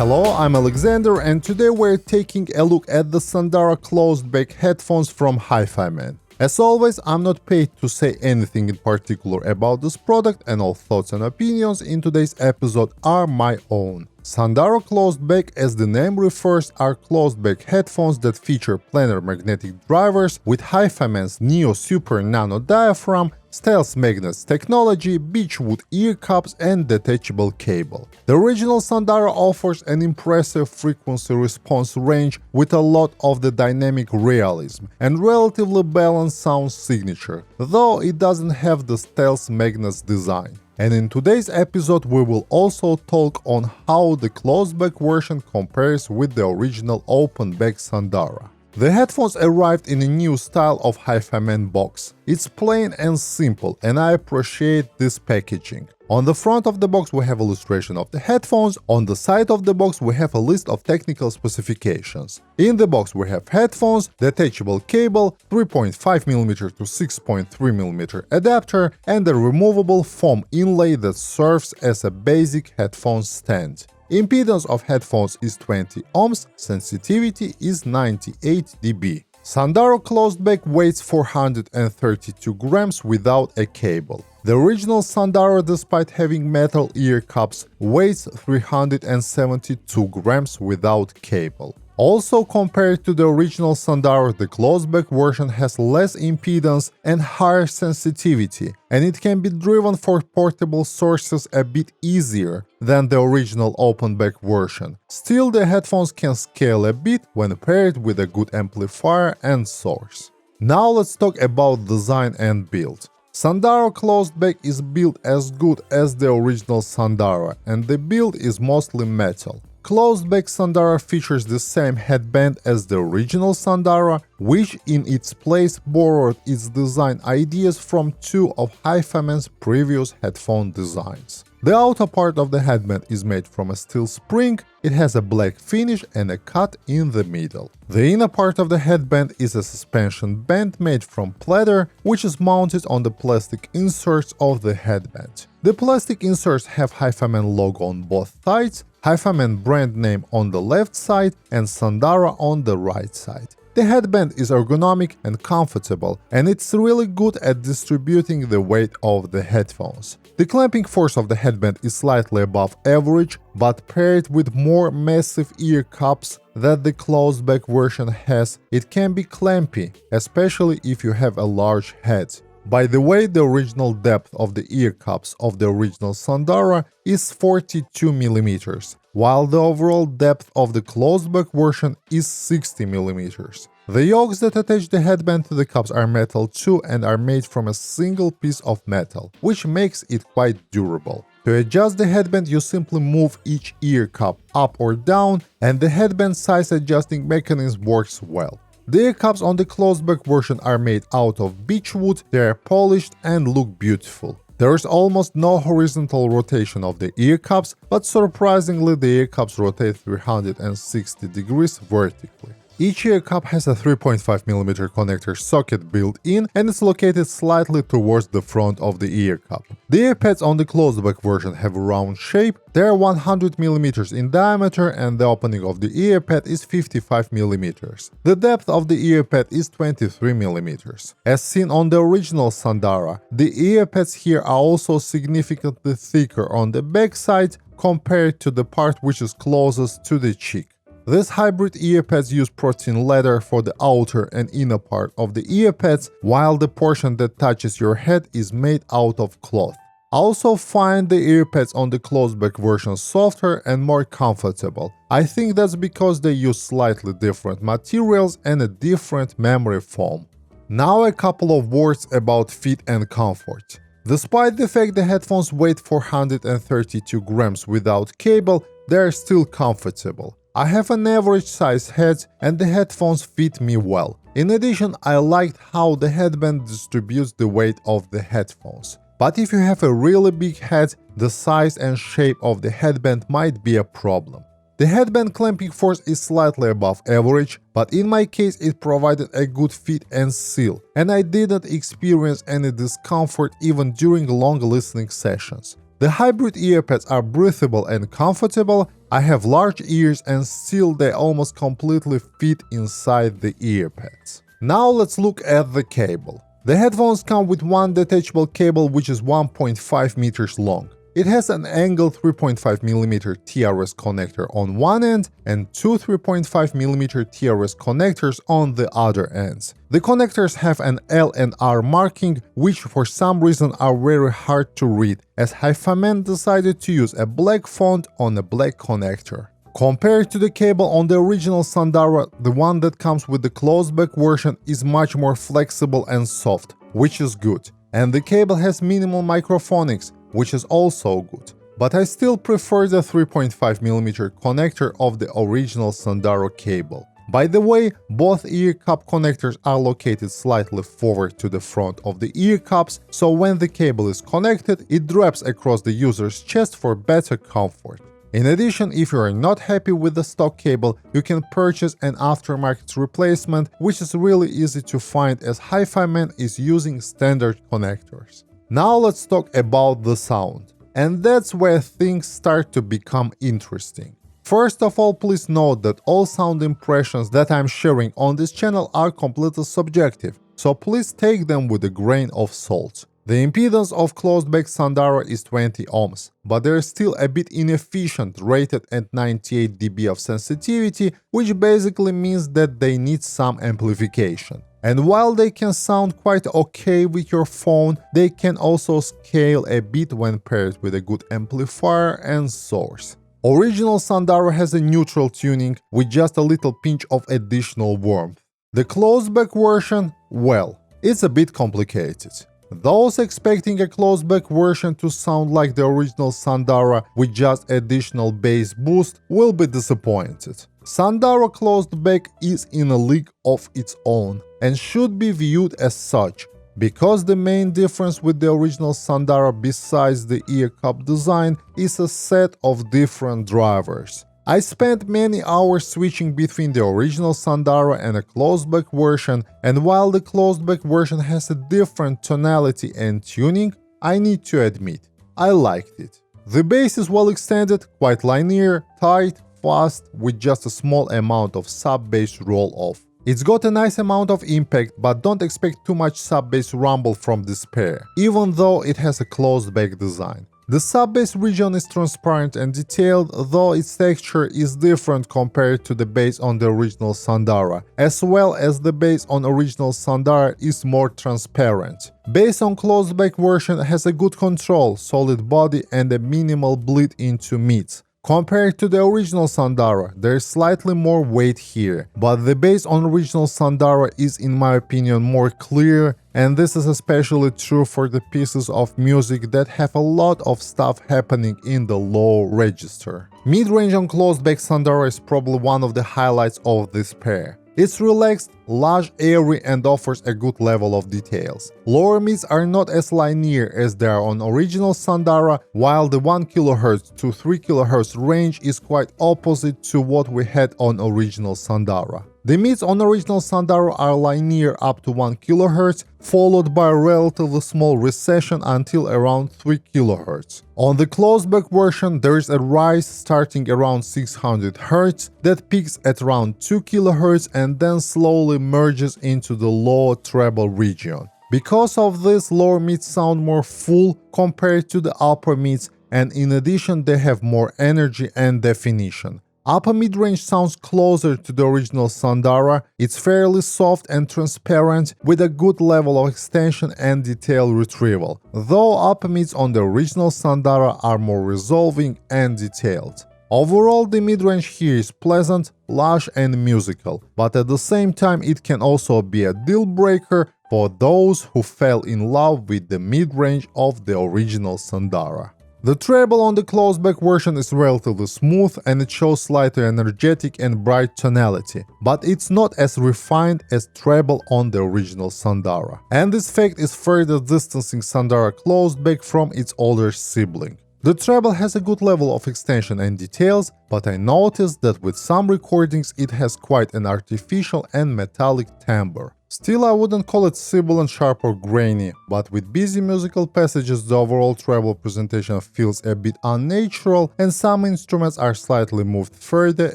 Hello, I'm Alexander, and today we're taking a look at the Sundara Closed Back headphones from HIFIMAN. As always, I'm not paid to say anything in particular about this product, and all thoughts and opinions in today's episode are my own. Sundara Closed Back, as the name refers, are closed back headphones that feature planar magnetic drivers with HIFIMAN's Neo Super Nano diaphragm, stealth magnets technology, beechwood ear cups, and detachable cable. The original Sundara offers an impressive frequency response range with a lot of the dynamic realism and relatively balanced sound signature, though it doesn't have the stealth magnets design. And in today's episode we will also talk on how the closed back version compares with the original open back Sundara. The headphones arrived in a new style of HIFIMAN box. It's plain and simple, and I appreciate this packaging. On the front of the box we have illustration of the headphones, on the side of the box we have a list of technical specifications. In the box we have headphones, detachable cable, 3.5mm to 6.3mm adapter, and a removable foam inlay that serves as a basic headphone stand. Impedance of headphones is 20 ohms, sensitivity is 98 dB. Sundara Closed Back weighs 432 grams without a cable. The original Sundara, despite having metal ear cups, weighs 372 grams without cable. Also, compared to the original Sundara, the closed back version has less impedance and higher sensitivity, and it can be driven for portable sources a bit easier than the original open back version. Still, the headphones can scale a bit when paired with a good amplifier and source. Now let's talk about design and build. Sundara Closed Back is built as good as the original Sundara, and the build is mostly metal. Closed back Sundara features the same headband as the original Sundara, which in its place borrowed its design ideas from two of HIFIMAN's previous headphone designs. The outer part of the headband is made from a steel spring, it has a black finish and a cut in the middle. The inner part of the headband is a suspension band made from pleather, which is mounted on the plastic inserts of the headband. The plastic inserts have HIFIMAN logo on both sides, HIFIMAN brand name on the left side, and Sundara on the right side. The headband is ergonomic and comfortable, and it's really good at distributing the weight of the headphones. The clamping force of the headband is slightly above average, but paired with more massive ear cups that the closed back version has, it can be clampy, especially if you have a large head. By the way, the original depth of the ear cups of the original Sundara is 42mm, while the overall depth of the closed back version is 60mm. The yokes that attach the headband to the cups are metal too and are made from a single piece of metal, which makes it quite durable. To adjust the headband, you simply move each ear cup up or down, and the headband size adjusting mechanism works well. The ear cups on the closed back version are made out of beechwood, they are polished and look beautiful. There is almost no horizontal rotation of the ear cups, but surprisingly the ear cups rotate 360 degrees vertically. Each ear cup has a 3.5mm connector socket built in and is located slightly towards the front of the ear cup. The ear pads on the closed back version have a round shape, they are 100mm in diameter and the opening of the ear pad is 55mm. The depth of the ear pad is 23mm. As seen on the original Sundara, the ear pads here are also significantly thicker on the back side compared to the part which is closest to the cheek. These hybrid ear pads use protein leather for the outer and inner part of the ear pads, while the portion that touches your head is made out of cloth. I also find the ear pads on the closed back version softer and more comfortable. I think that's because they use slightly different materials and a different memory foam. Now a couple of words about fit and comfort. Despite the fact the headphones weigh 432 grams without cable, they are still comfortable. I have an average size head and the headphones fit me well. In addition, I liked how the headband distributes the weight of the headphones. But if you have a really big head, the size and shape of the headband might be a problem. The headband clamping force is slightly above average, but in my case it provided a good fit and seal, and I didn't experience any discomfort even during long listening sessions. The hybrid earpads are breathable and comfortable. I have large ears and still they almost completely fit inside the earpads. Now let's look at the cable. The headphones come with one detachable cable which is 1.5 meters long. It has an angled 3.5mm TRS connector on one end and two 3.5mm TRS connectors on the other ends. The connectors have an L and R marking, which for some reason are very hard to read, as HIFIMAN decided to use a black font on a black connector. Compared to the cable on the original Sundara, the one that comes with the closed back version is much more flexible and soft, which is good. And the cable has minimal microphonics, which is also good. But I still prefer the 3.5mm connector of the original Sundara cable. By the way, both ear cup connectors are located slightly forward to the front of the ear cups, so when the cable is connected, it drops across the user's chest for better comfort. In addition, if you are not happy with the stock cable, you can purchase an aftermarket replacement, which is really easy to find as HIFIMAN is using standard connectors. Now let's talk about the sound. And that's where things start to become interesting. First of all, please note that all sound impressions that I'm sharing on this channel are completely subjective, so please take them with a grain of salt. The impedance of closed back Sundara is 20 ohms, but they're still a bit inefficient, rated at 98 dB of sensitivity, which basically means that they need some amplification. And while they can sound quite okay with your phone, they can also scale a bit when paired with a good amplifier and source. Original Sundara has a neutral tuning with just a little pinch of additional warmth. The closed back version, well, it's a bit complicated. Those expecting a closed back version to sound like the original Sundara with just additional bass boost will be disappointed. Sundara closed back is in a league of its own and should be viewed as such, because the main difference with the original Sundara besides the ear cup design is a set of different drivers. I spent many hours switching between the original Sundara and a closed back version, and while the closed back version has a different tonality and tuning, I need to admit, I liked it. The bass is well extended, quite linear, tight, fast, with just a small amount of sub-bass roll-off. It's got a nice amount of impact, but don't expect too much sub-bass rumble from this pair, even though it has a closed back design. The sub-bass region is transparent and detailed, though its texture is different compared to the bass on the original Sundara, as well as the bass on original Sundara is more transparent. Bass on closed back version has a good control, solid body and a minimal bleed into mids. Compared to the original Sundara, there is slightly more weight here, but the bass on original Sundara is in my opinion more clear, and this is especially true for the pieces of music that have a lot of stuff happening in the low register. Mid-range on closed back Sundara is probably one of the highlights of this pair. It's relaxed, lush, airy and offers a good level of details. Lower mids are not as linear as they are on original Sundara, while the 1 kHz to 3 kHz range is quite opposite to what we had on original Sundara. The mids on original Sundara are linear up to 1 kHz, followed by a relatively small recession until around 3 kHz. On the closed back version, there is a rise starting around 600 Hz that peaks at around 2 kHz and then slowly merges into the low treble region. Because of this, lower mids sound more full compared to the upper mids, and in addition they have more energy and definition. Upper mid-range sounds closer to the original Sundara. It's fairly soft and transparent with a good level of extension and detail retrieval, though upper mids on the original Sundara are more resolving and detailed. Overall, the mid-range here is pleasant, lush and musical, but at the same time it can also be a deal breaker for those who fell in love with the mid-range of the original Sundara. The treble on the closed back version is relatively smooth and it shows slightly energetic and bright tonality, but it's not as refined as treble on the original Sundara. And this fact is further distancing Sundara closed back from its older sibling. The treble has a good level of extension and details, but I noticed that with some recordings it has quite an artificial and metallic timbre. Still, I wouldn't call it sibilant, sharp or grainy, but with busy musical passages the overall treble presentation feels a bit unnatural and some instruments are slightly moved further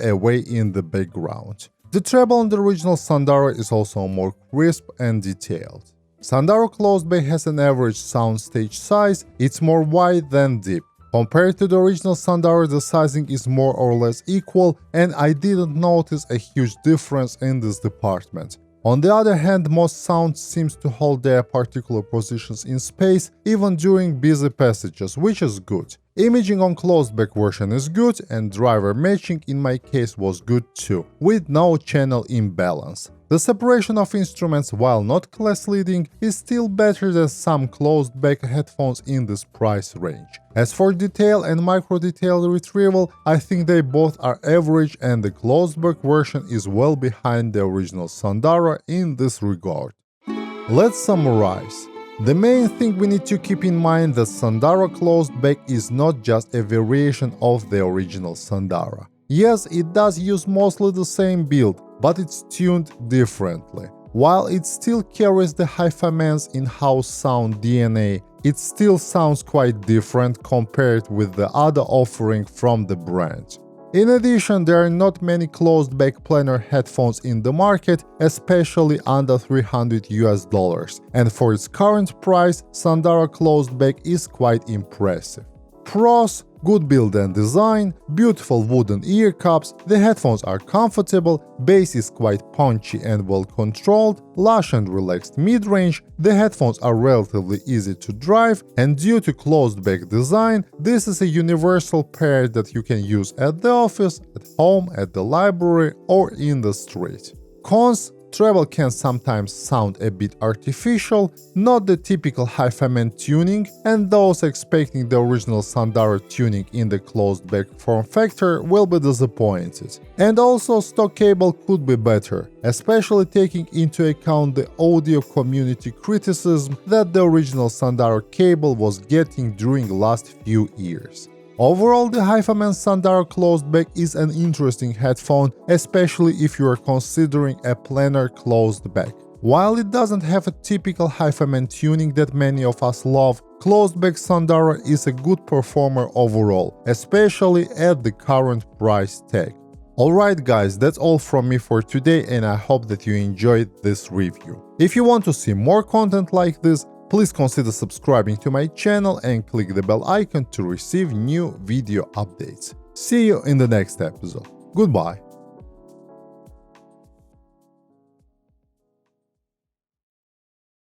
away in the background. The treble on the original Sundara is also more crisp and detailed. Sundara Closed Back has an average soundstage size, it's more wide than deep. Compared to the original Sundara, the sizing is more or less equal and I didn't notice a huge difference in this department. On the other hand, most sounds seems to hold their particular positions in space even during busy passages, which is good. Imaging on closed back version is good and driver matching in my case was good too, with no channel imbalance. The separation of instruments, while not class leading, is still better than some closed back headphones in this price range. As for detail and micro detail retrieval, I think they both are average and the closed back version is well behind the original Sundara in this regard. Let's summarize. The main thing we need to keep in mind that Sundara Closed Back is not just a variation of the original Sundara. Yes, it does use mostly the same build, but it's tuned differently. While it still carries the HIFIMAN's in-house sound DNA, it still sounds quite different compared with the other offering from the brand. In addition, there are not many closed-back planar headphones in the market, especially under $300 and for its current price, Sundara Closed Back is quite impressive. Pros: good build and design, beautiful wooden ear cups, the headphones are comfortable, bass is quite punchy and well controlled, lush and relaxed mid-range, the headphones are relatively easy to drive, and due to closed back design, this is a universal pair that you can use at the office, at home, at the library or in the street. Cons: treble can sometimes sound a bit artificial, not the typical HIFIMAN tuning, and those expecting the original Sundara tuning in the closed back form factor will be disappointed. And also stock cable could be better, especially taking into account the audio community criticism that the original Sundara cable was getting during last few years. Overall, the HIFIMAN Sundara Closed Back is an interesting headphone, especially if you are considering a planar closed back. While it doesn't have a typical HIFIMAN tuning that many of us love, closed back Sundara is a good performer overall, especially at the current price tag. Alright guys, that's all from me for today and I hope that you enjoyed this review. If you want to see more content like this, please consider subscribing to my channel and click the bell icon to receive new video updates. See you in the next episode. Goodbye.